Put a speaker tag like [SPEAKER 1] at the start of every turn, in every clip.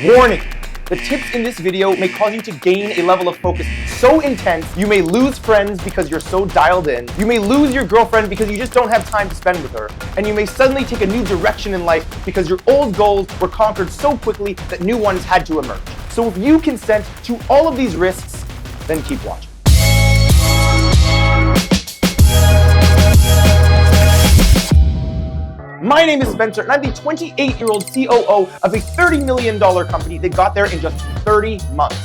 [SPEAKER 1] Warning! The tips in this video may cause you to gain a level of focus so intense you may lose friends because you're so dialed in, you may lose your girlfriend because you just don't have time to spend with her, and you may suddenly take a new direction in life because your old goals were conquered so quickly that new ones had to emerge. So if you consent to all of these risks, then keep watching. My name is Spencer, and I'm the 28-year-old COO of a $30 million company that got there in just 30 months.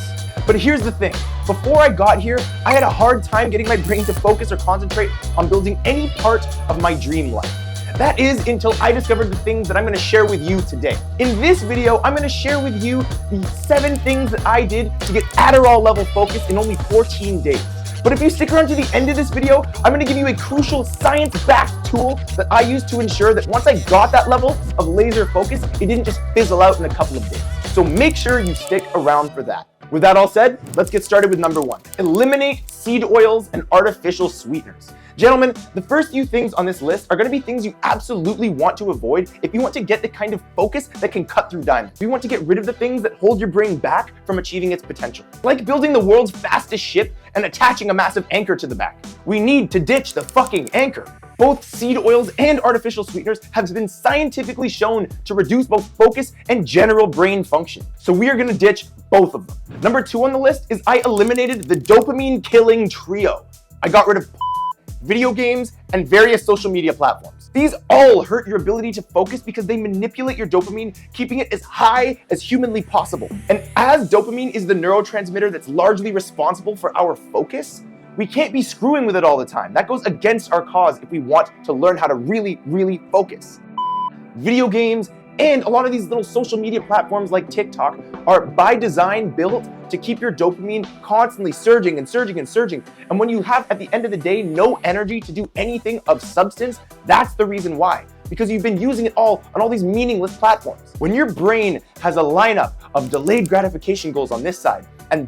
[SPEAKER 1] But here's the thing. Before I got here, I had a hard time getting my brain to focus or concentrate on building any part of my dream life. That is until I discovered the things that I'm going to share with you today. In this video, I'm going to share with you the 7 things that I did to get Adderall level focus in only 14 days. But if you stick around to the end of this video, I'm going to give you a crucial science-backed tool that I used to ensure that once I got that level of laser focus, it didn't just fizzle out in a couple of days. So make sure you stick around for that. With that all said, let's get started with number 1. Eliminate seed oils and artificial sweeteners. Gentlemen, the first few things on this list are going to be things you absolutely want to avoid if you want to get the kind of focus that can cut through diamonds. If you want to get rid of the things that hold your brain back from achieving its potential. Like building the world's fastest ship and attaching a massive anchor to the back. We need to ditch the fucking anchor. Both seed oils and artificial sweeteners have been scientifically shown to reduce both focus and general brain function. So we are going to ditch both of them. Number 2 on the list is I eliminated the dopamine-killing trio. I got rid of video games, and various social media platforms. These all hurt your ability to focus because they manipulate your dopamine, keeping it as high as humanly possible. And as dopamine is the neurotransmitter that's largely responsible for our focus, we can't be screwing with it all the time. That goes against our cause if we want to learn how to really focus. Video games and a lot of these little social media platforms like TikTok are by design built to keep your dopamine constantly surging. And when you have, at the end of the day, no energy to do anything of substance, that's the reason why. Because you've been using it all on all these meaningless platforms. When your brain has a lineup of delayed gratification goals on this side and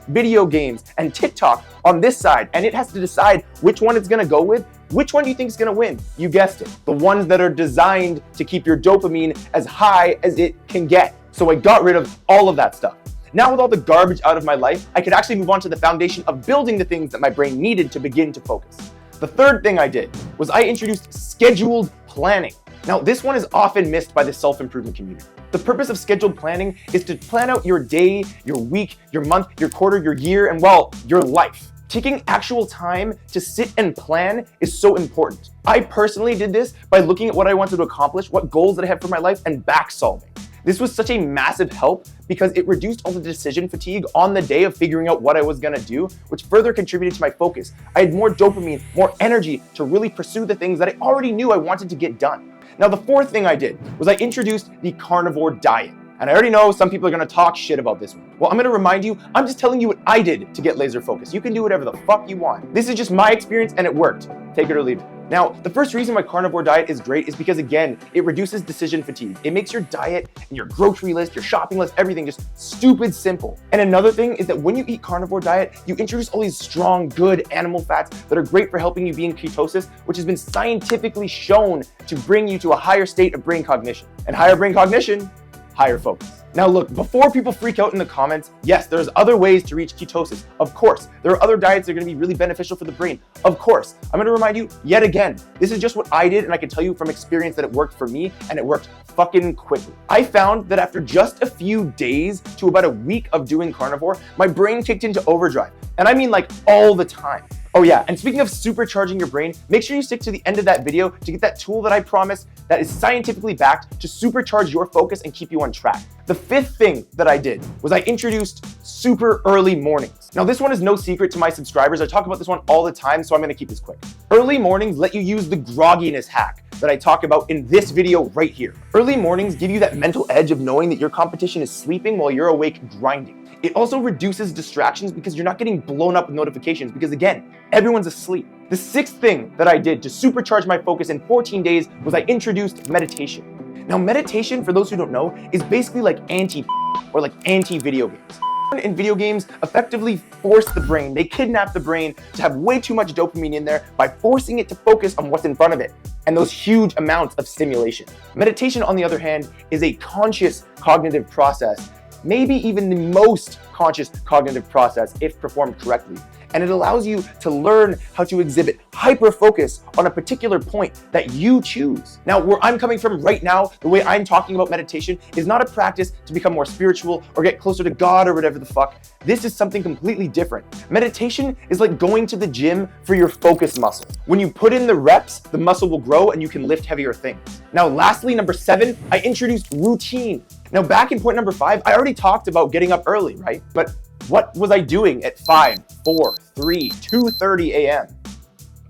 [SPEAKER 1] video games and TikTok on this side, and it has to decide which one it's gonna go with, which one do you think is gonna win? You guessed it. The ones that are designed to keep your dopamine as high as it can get. So I got rid of all of that stuff. Now with all the garbage out of my life, I could actually move on to the foundation of building the things that my brain needed to begin to focus. The third thing I did was I introduced scheduled planning. Now this one is often missed by the self-improvement community. The purpose of scheduled planning is to plan out your day, your week, your month, your quarter, your year, and well, your life. Taking actual time to sit and plan is so important. I personally did this by looking at what I wanted to accomplish, what goals that I had for my life, and back solving. This was such a massive help because it reduced all the decision fatigue on the day of figuring out what I was gonna do, which further contributed to my focus. I had more dopamine, more energy to really pursue the things that I already knew I wanted to get done. Now, the fourth thing I did was I introduced the carnivore diet. And I already know some people are gonna talk shit about this one. Well, I'm gonna remind you, I'm just telling you what I did to get laser focus. You can do whatever the fuck you want. This is just my experience and it worked. Take it or leave it. Now, the first reason my carnivore diet is great is because, again, it reduces decision fatigue. It makes your diet and your grocery list, your shopping list, everything just stupid simple. And another thing is that when you eat carnivore diet, you introduce all these strong, good animal fats that are great for helping you be in ketosis, which has been scientifically shown to bring you to a higher state of brain cognition. And higher brain cognition, higher focus. Now look, before people freak out in the comments, yes, there's other ways to reach ketosis. Of course, there are other diets that are gonna be really beneficial for the brain. Of course, I'm gonna remind you yet again, this is just what I did and I can tell you from experience that it worked for me and it worked fucking quickly. I found that after just a few days to about a week of doing carnivore, my brain kicked into overdrive. And I mean like all the time. Oh yeah, and speaking of supercharging your brain, make sure you stick to the end of that video to get that tool that I promised that is scientifically backed to supercharge your focus and keep you on track. The fifth thing that I did was I introduced super early mornings. Now this one is no secret to my subscribers. I talk about this one all the time, so I'm gonna keep this quick. Early mornings let you use the grogginess hack that I talk about in this video right here. Early mornings give you that mental edge of knowing that your competition is sleeping while you're awake grinding. It also reduces distractions because you're not getting blown up with notifications because, again, everyone's asleep. The sixth thing that I did to supercharge my focus in 14 days was I introduced meditation. Now, meditation, for those who don't know, is basically like anti-video games. In video games effectively force the brain. They kidnap the brain to have way too much dopamine in there by forcing it to focus on what's in front of it and those huge amounts of stimulation. Meditation, on the other hand, is a conscious cognitive process, maybe even the most conscious cognitive process if performed correctly. And it allows you to learn how to exhibit hyper-focus on a particular point that you choose. Now, where I'm coming from right now, the way I'm talking about meditation is not a practice to become more spiritual or get closer to God or whatever the fuck. This is something completely different. Meditation is like going to the gym for your focus muscle. When you put in the reps, the muscle will grow and you can lift heavier things. Now, lastly, number 7, I introduced routine. Now, back in point number 5, I already talked about getting up early, right? But what was I doing at 5, 4, 3, 2:30 a.m.?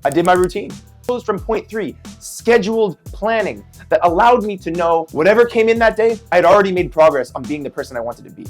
[SPEAKER 1] I did my routine. It was from point 3, scheduled planning that allowed me to know whatever came in that day, I had already made progress on being the person I wanted to be.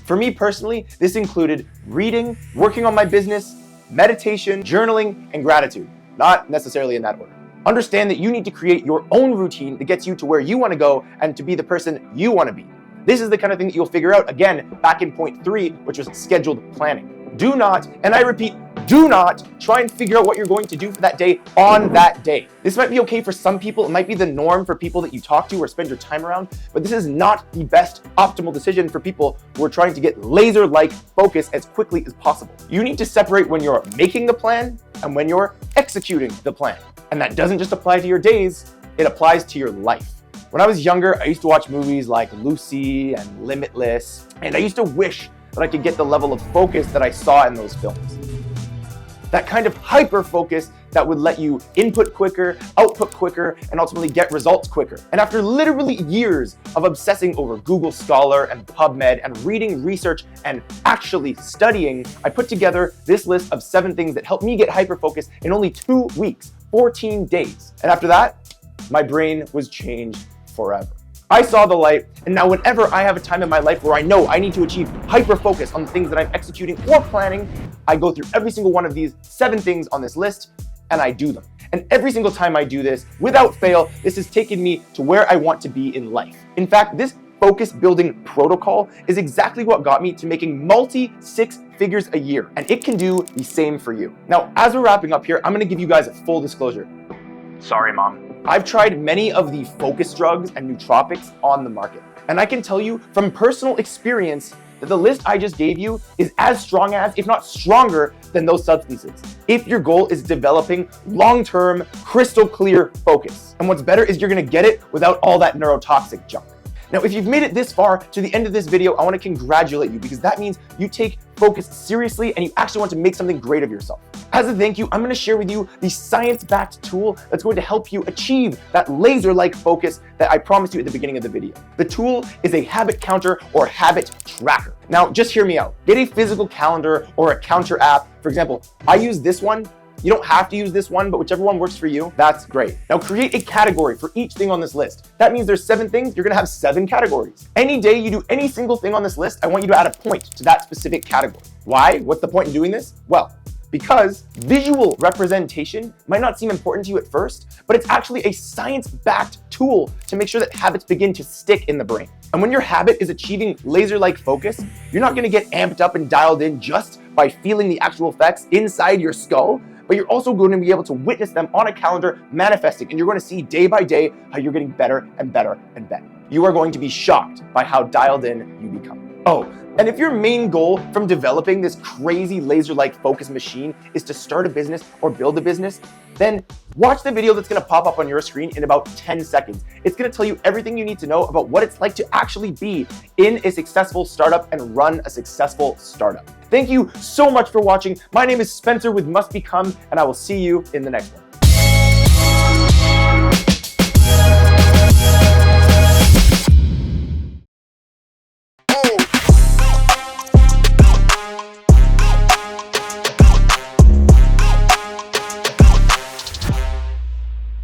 [SPEAKER 1] For me personally, this included reading, working on my business, meditation, journaling, and gratitude. Not necessarily in that order. Understand that you need to create your own routine that gets you to where you want to go and to be the person you want to be. This is the kind of thing that you'll figure out, again, back in point 3, which was scheduled planning. Do not, and I repeat, do not try and figure out what you're going to do for that day on that day. This might be okay for some people. It might be the norm for people that you talk to or spend your time around, but this is not the best optimal decision for people who are trying to get laser-like focus as quickly as possible. You need to separate when you're making the plan and when you're executing the plan. And that doesn't just apply to your days, it applies to your life. When I was younger, I used to watch movies like Lucy and Limitless, and I used to wish that I could get the level of focus that I saw in those films. That kind of hyper focus that would let you input quicker, output quicker, and ultimately get results quicker. And after literally years of obsessing over Google Scholar and PubMed and reading research and actually studying, I put together this list of 7 things that helped me get hyper focused in only 2 weeks, 14 days. And after that, my brain was changed forever. I saw the light, and now whenever I have a time in my life where I know I need to achieve hyper focus on the things that I'm executing or planning, I go through every single one of these 7 things on this list and I do them. And every single time I do this, without fail, this has taken me to where I want to be in life. In fact, this focus building protocol is exactly what got me to making multi-6 figures a year, and it can do the same for you. Now, as we're wrapping up here, I'm gonna give you guys a full disclosure. Sorry, Mom. I've tried many of the focus drugs and nootropics on the market. And I can tell you from personal experience that the list I just gave you is as strong as, if not stronger than those substances. If your goal is developing long-term, crystal clear focus. And what's better is you're gonna get it without all that neurotoxic junk. Now, if you've made it this far to the end of this video, I wanna congratulate you because that means you take focus seriously and you actually want to make something great of yourself. As a thank you, I'm gonna share with you the science-backed tool that's going to help you achieve that laser-like focus that I promised you at the beginning of the video. The tool is a habit counter or habit tracker. Now, just hear me out. Get a physical calendar or a counter app. For example, I use this one. You don't have to use this one, but whichever one works for you, that's great. Now create a category for each thing on this list. That means there's 7 things, you're gonna have 7 categories. Any day you do any single thing on this list, I want you to add a point to that specific category. Why? What's the point in doing this? Well, because visual representation might not seem important to you at first, but it's actually a science-backed tool to make sure that habits begin to stick in the brain. And when your habit is achieving laser-like focus, you're not gonna get amped up and dialed in just by feeling the actual effects inside your skull, but you're also going to be able to witness them on a calendar manifesting, and you're going to see day by day how you're getting better and better and better. You are going to be shocked by how dialed in you become. Oh, and if your main goal from developing this crazy laser-like focus machine is to start a business or build a business, then watch the video that's gonna pop up on your screen in about 10 seconds. It's gonna tell you everything you need to know about what it's like to actually be in a successful startup and run a successful startup. Thank you so much for watching. My name is Spencer with Must Become, and I will see you in the next one.